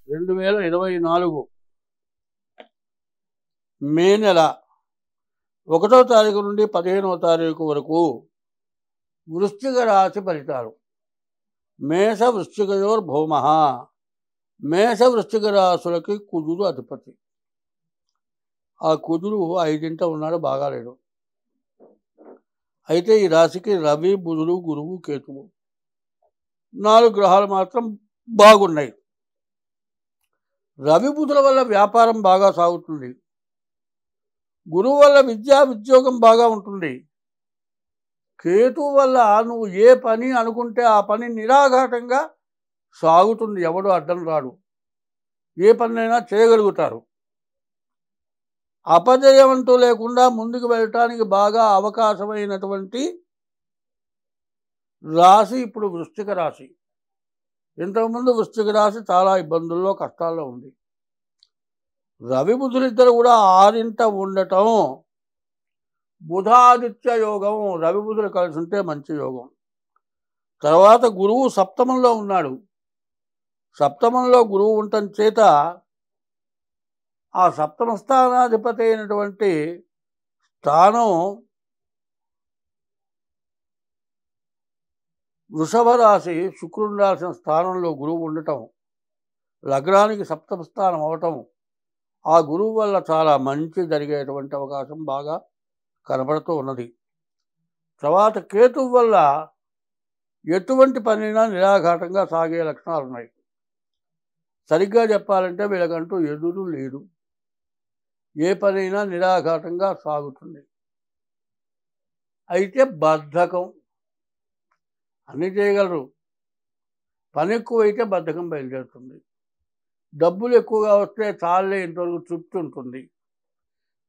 2024 మే నెల 1వ తారీఖు నుండి 15వ తారీఖు వరకు వృశ్చిక రాశి ఫలితాలు. మేష వృశ్చికయోర్ భౌమః. మేష వృశ్చిక రాశులకి కుజుడు అధిపతి. ఆ కుజుడు 5ంట ఉన్నాడు, బాగాలేడు. అయితే ఈ రాశికి రవి, బుధుడు, గురువు, కేతువు 4 గ్రహాలు మాత్రం బాగున్నాయి. రవి బుధుల వల్ల వ్యాపారం బాగా సాగుతుంది. గురువు వల్ల విద్యా ఉద్యోగం బాగా ఉంటుంది. కేతువు వల్ల నువ్వు ఏ పని అనుకుంటే ఆ పని నిరాఘాటంగా సాగుతుంది. ఎవడు అడ్డం రాడు, ఏ పనైనా చేయగలుగుతారు. అపజయం అంటూ లేకుండా ముందుకు వెళ్ళటానికి బాగా అవకాశమైనటువంటి రాశి ఇప్పుడు వృశ్చిక రాశి. ఇంతకుముందు వృశ్చిక రాశి చాలా ఇబ్బందుల్లో, కష్టాల్లో ఉంది. రవి బుధులిద్దరు కూడా 6ంట ఉండటం బుధాదిత్య యోగం. రవి బుధులు కలిసి ఉంటే మంచి యోగం. తర్వాత గురువు సప్తమంలో ఉన్నాడు. సప్తమంలో గురువు ఉండటం చేత ఆ సప్తమ స్థానాధిపతి అయినటువంటి స్థానం వృషభ రాశి, శుక్రుడు రాసిన స్థానంలో గురువు ఉండటం, లగ్నానికి సప్తమ స్థానం అవటం, ఆ గురువు వల్ల చాలా మంచి జరిగేటువంటి అవకాశం బాగా కనబడుతూ ఉన్నది. తర్వాత కేతువు వల్ల ఎటువంటి పనైనా నిరాఘాటంగా సాగే లక్షణాలు ఉన్నాయి. సరిగ్గా చెప్పాలంటే వీళ్ళకంటూ ఎదురు లేదు. ఏ పనైనా నిరాఘాటంగా సాగుతుంది. అయితే బద్ధకం. అన్నీ చేయగలరు, పని ఎక్కువైతే బద్ధకం బయలుదేరుతుంది. డబ్బులు ఎక్కువగా వస్తే చాలే ఇంతవరకు తృప్తి ఉంటుంది.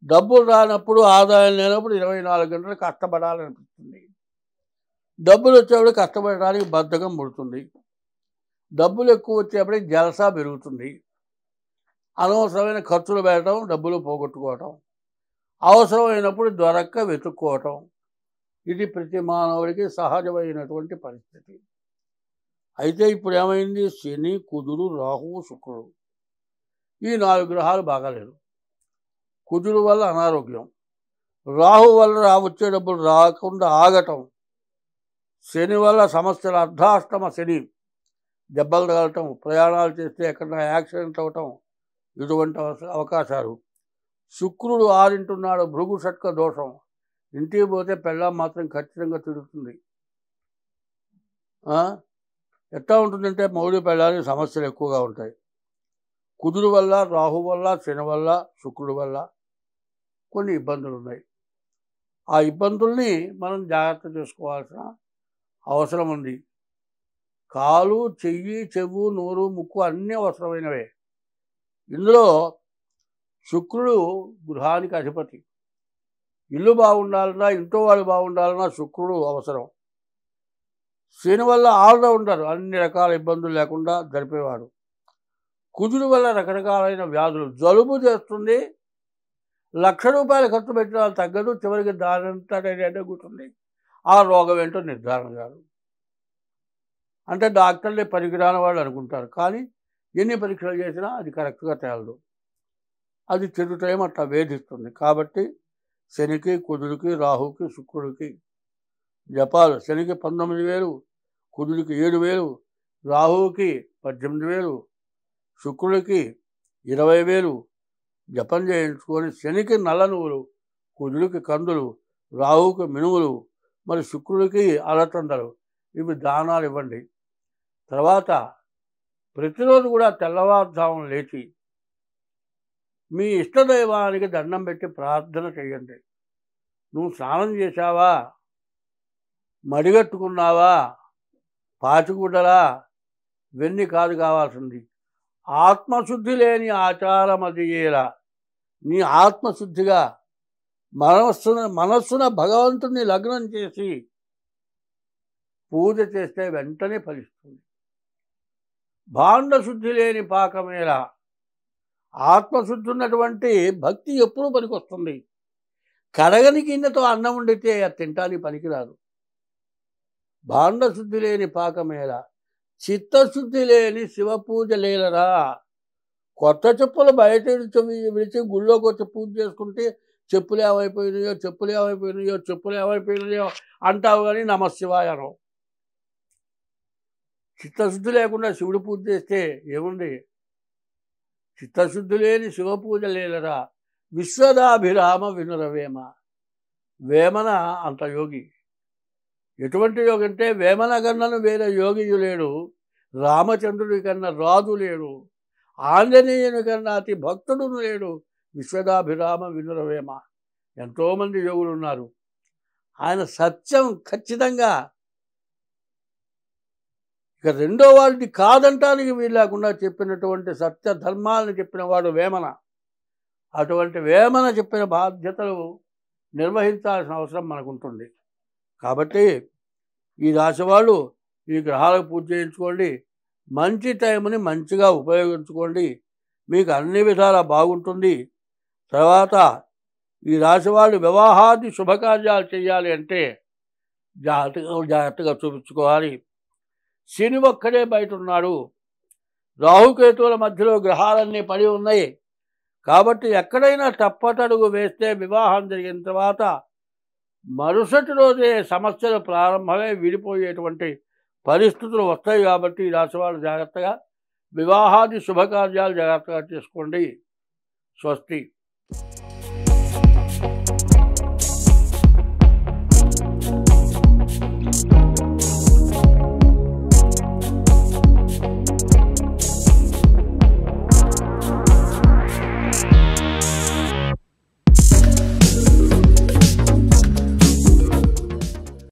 డబ్బులు రానప్పుడు, ఆదాయం లేనప్పుడు 24 గంటలు కష్టపడాలనిపిస్తుంది. డబ్బులు వచ్చేప్పుడు కష్టపడడానికి బద్ధకం పుడుతుంది. డబ్బులు ఎక్కువ వచ్చేప్పటికి జలసా పెరుగుతుంది. అనవసరమైన ఖర్చులు పెట్టడం, డబ్బులు పోగొట్టుకోవటం, అవసరమైనప్పుడు దొరక్క వెతుక్కోవటం, ఇది ప్రతి మానవుడికి సహజమైనటువంటి పరిస్థితి. అయితే ఇప్పుడు ఏమైంది? శని, కుజుడు, రాహువు, శుక్రుడు ఈ 4 గ్రహాలు బాగాలేదు. కుజుడు వల్ల అనారోగ్యం, రాహు వల్ల వచ్చే డబ్బులు రాకుండా ఆగటం, శని వల్ల సమస్యలు, అర్ధాష్టమ శని, దెబ్బలు తగలటం, ప్రయాణాలు చేస్తే ఎక్కడైనా యాక్సిడెంట్ అవ్వటం, ఇటువంటి అవకాశాలు. శుక్రుడు 6ంట ఉన్నాడు, భృగు షట్క దోషం. ఇంటికి పోతే పెళ్ళాం మాత్రం ఖచ్చితంగా తిరుగుతుంది. ఎట్లా ఉంటుందంటే మౌడి పెళ్ళానికి సమస్యలు ఎక్కువగా ఉంటాయి. కుజుడు వల్ల, రాహు వల్ల, శని వల్ల, శుక్రుడు వల్ల కొన్ని ఇబ్బందులు ఉన్నాయి. ఆ ఇబ్బందుల్ని మనం జాగ్రత్త చేసుకోవాల్సిన అవసరం ఉంది. కాలు, చెయ్యి, చెవు, నోరు, ముక్కు అన్నీ అవసరమైనవే. ఇందులో శుక్రుడు గృహానికి అధిపతి. ఇల్లు బాగుండాలన్నా, ఇంట్లో వాళ్ళు బాగుండాలన్నా శుక్రుడు అవసరం. శని వల్ల ఆల్రౌండర్, అన్ని రకాల ఇబ్బందులు లేకుండా జరిపేవాడు. కుజుడు వల్ల రకరకాలైన వ్యాధులు, జలుబు చేస్తుంది, ₹1,00,000 ఖర్చు పెట్టినా తగ్గదు, చివరికి దానంతటనే కూర్చుంది. ఆ రోగం ఏంటో నిర్ధారణ కాదు. అంటే డాక్టర్లే పనికిరాని వాళ్ళు అనుకుంటారు, కానీ ఎన్ని పరీక్షలు చేసినా అది కరెక్ట్గా తేలదు. అది చెడు టైం అట్లా వేధిస్తుంది. కాబట్టి శనికి, కుజుడికి, రాహుకి, శుక్రుడికి జపాలు. శనికి 19,000, కుజుడికి 7,000, రాహువుకి 18,000, శుక్రుడికి 20,000 జపం చేయించుకొని, శనికి నల్ల నువ్వులు, కుజుడికి కందులు, రాహువుకి మినుములు, మరి శుక్రుడికి అలతందలు, ఇవి దానాలు ఇవ్వండి. తర్వాత ప్రతిరోజు కూడా తెల్లవారుజామున లేచి మీ ఇష్టదైవానికి దండం పెట్టి ప్రార్థన చేయండి. నువ్వు స్నానం చేశావా, మడిగట్టుకున్నావా, పాచిగుడ్డలా, ఇవన్నీ కాదు కావాల్సింది. ఆత్మశుద్ధి లేని ఆచారం అది ఏలా. నీ ఆత్మశుద్ధిగా మనస్సున భగవంతుని లగ్నం చేసి పూజ చేస్తే వెంటనే ఫలిస్తుంది. భాండశుద్ధి లేని పాకమేలా. ఆత్మశుద్ధి ఉన్నటువంటి భక్తి ఎప్పుడూ పనికొస్తుంది. కడగని గిన్నెతో అన్నం వండితే అది తింటానికి పనికిరాదు. భాండశుద్ధి లేని పాకమేలా, చిత్తశుద్ధి లేని శివపూజ లేలరా. కొత్త చెప్పులు బయట నుంచి విడిచి గుళ్ళోకి వచ్చి పూజ చేసుకుంటే చెప్పులు ఏమైపోయినాయో చెప్పులు ఏమైపోయినాయో చెప్పులు ఏమైపోయినాయో అంటావు కానీ నమశివాయ అనవు. చిత్తశుద్ధి లేకుండా శివుడు పూజ చేస్తే ఏముంది? చిత్తశుద్ధి లేని శివ పూజ లేలరా విశ్వదాభిరామ వినురవేమ. వేమన అంత యోగి. ఎటువంటి యోగి అంటే వేమన కన్నను వేరే యోగియు లేడు, రామచంద్రుడి కన్నా రాజు లేడు, ఆంజనేయుని కన్నా అతి భక్తుడును లేడు, విశ్వదాభిరామ వినురవేమ. ఎంతోమంది యోగులు ఉన్నారు. ఆయన సత్యం ఖచ్చితంగా ఇక రెండో వాళ్ళని కాదంటానికి వీలు లేకుండా చెప్పినటువంటి సత్య ధర్మాలను చెప్పిన వాడు వేమన. అటువంటి వేమన చెప్పిన బాధ్యతలు నిర్వహించాల్సిన అవసరం మనకు ఉంటుంది. కాబట్టి ఈ రాశి వాళ్ళు ఈ గ్రహాలకు పూజ చేయించుకోండి. మంచి టైంని మంచిగా ఉపయోగించుకోండి. మీకు అన్ని విధాలా బాగుంటుంది. తర్వాత ఈ రాశి వాళ్ళు వివాహాది శుభకార్యాలు చేయాలి అంటే జాగ్రత్తగా చూపించుకోవాలి. శని ఒక్కడే బయట ఉన్నాడు. రాహుకేతువుల మధ్యలో గ్రహాలన్నీ పడి ఉన్నాయి. కాబట్టి ఎక్కడైనా తప్పటడుగు వేస్తే వివాహం జరిగిన తర్వాత మరుసటి రోజే సమస్యలు ప్రారంభమై విడిపోయేటువంటి పరిస్థితులు వస్తాయి. కాబట్టి ఈ రాశి వాళ్ళు జాగ్రత్తగా వివాహాది శుభకార్యాలు జాగ్రత్తగా చేసుకోండి. స్వస్తి.